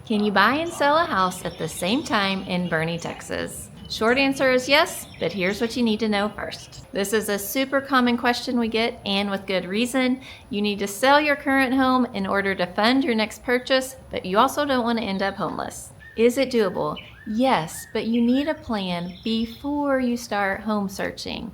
Can you buy and sell a house at the same time in Boerne, Texas? Short answer is yes, but here's what you need to know first. This is a super common question we get, and with good reason. You need to sell your current home in order to fund your next purchase, but you also don't want to end up homeless. Is it doable? Yes, but you need a plan before you start home searching.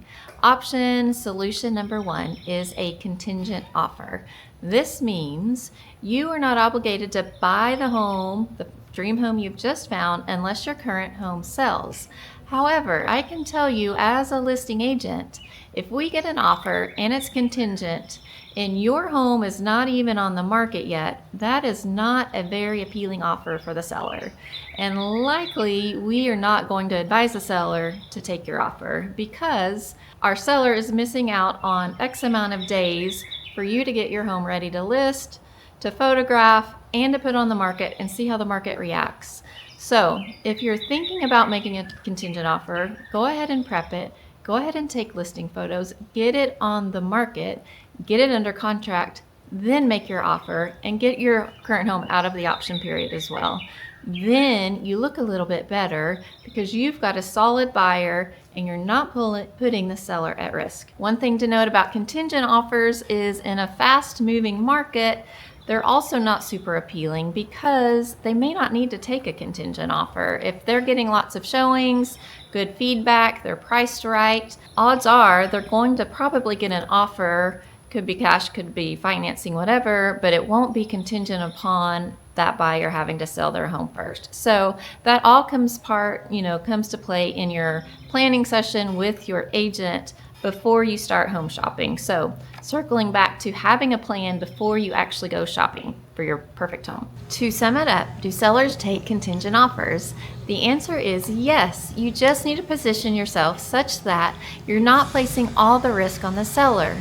Solution number 1 is a contingent offer. This means you are not obligated to buy the home, the dream home you've just found, unless your current home sells. However, I can tell you as a listing agent, if we get an offer and it's contingent and your home is not even on the market yet, that is not a very appealing offer for the seller. And likely we are not going to advise the seller to take your offer because our seller is missing out on X amount of days for you to get your home ready to list, to photograph, and to put on the market and see how the market reacts. So if you're thinking about making a contingent offer, go ahead and prep it. Go ahead and take listing photos, get it on the market, get it under contract, then make your offer and get your current home out of the option period as well. Then you look a little bit better because you've got a solid buyer and you're not putting the seller at risk. One thing to note about contingent offers is in a fast-moving market, they're also not super appealing because they may not need to take a contingent offer. If they're getting lots of showings, good feedback, they're priced right, odds are they're going to probably get an offer. Could be cash, could be financing, whatever, but it won't be contingent upon that buyer having to sell their home first. So that all comes to play in your planning session with your agent before you start home shopping. So circling back to having a plan before you actually go shopping for your perfect home. To sum it up, do sellers take contingent offers? The answer is yes. You just need to position yourself such that you're not placing all the risk on the seller.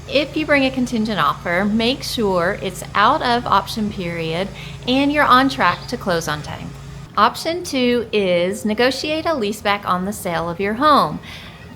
If you bring a contingent offer, make sure it's out of option period and you're on track to close on time. Option 2 is negotiate a leaseback on the sale of your home.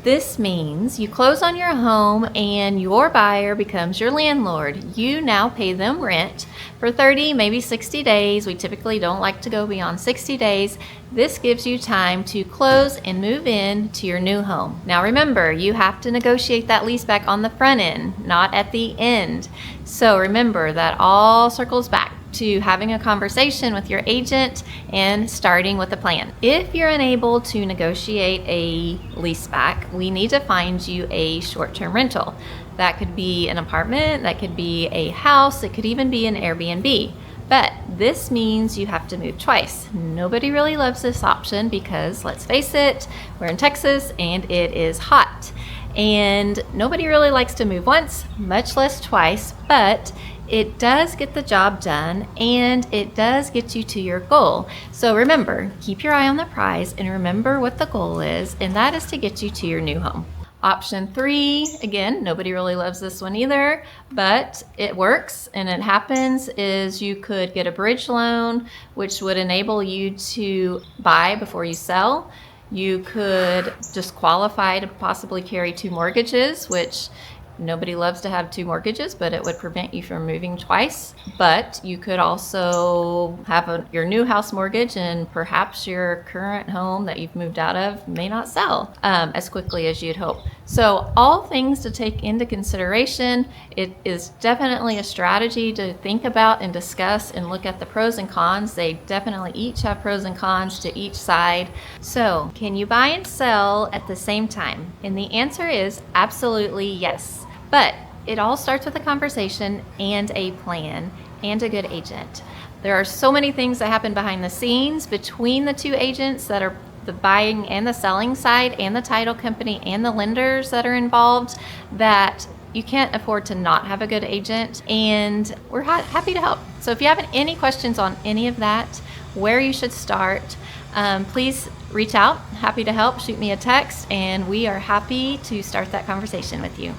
This means you close on your home and your buyer becomes your landlord. You now pay them rent for 30, maybe 60 days. We typically don't like to go beyond 60 days. This gives you time to close and move in to your new home. Now remember, you have to negotiate that leaseback on the front end, not at the end. So remember that all circles back to having a conversation with your agent and starting with a plan. If you're unable to negotiate a leaseback, we need to find you a short-term rental. That could be an apartment, that could be a house, it could even be an Airbnb. But this means you have to move twice. Nobody really loves this option because, let's face it, we're in Texas and it is hot. And nobody really likes to move once, much less twice, but it does get the job done and it does get you to your goal. So remember, keep your eye on the prize and remember what the goal is, and that is to get you to your new home. Option 3, again, nobody really loves this one either, but it works and it happens, is you could get a bridge loan, which would enable you to buy before you sell. You could just qualify to possibly carry 2 mortgages, which nobody loves to have 2 mortgages, but it would prevent you from moving twice. But you could also have your new house mortgage and perhaps your current home that you've moved out of may not sell as quickly as you'd hope. So all things to take into consideration. It is definitely a strategy to think about and discuss and look at the pros and cons. They definitely each have pros and cons to each side. So can you buy and sell at the same time? And the answer is absolutely yes. But it all starts with a conversation and a plan and a good agent. There are so many things that happen behind the scenes between the 2 agents that are the buying and the selling side and the title company and the lenders that are involved that you can't afford to not have a good agent, and we're happy to help. So if you have any questions on any of that, where you should start, please reach out. Happy to help. Shoot me a text and we are happy to start that conversation with you.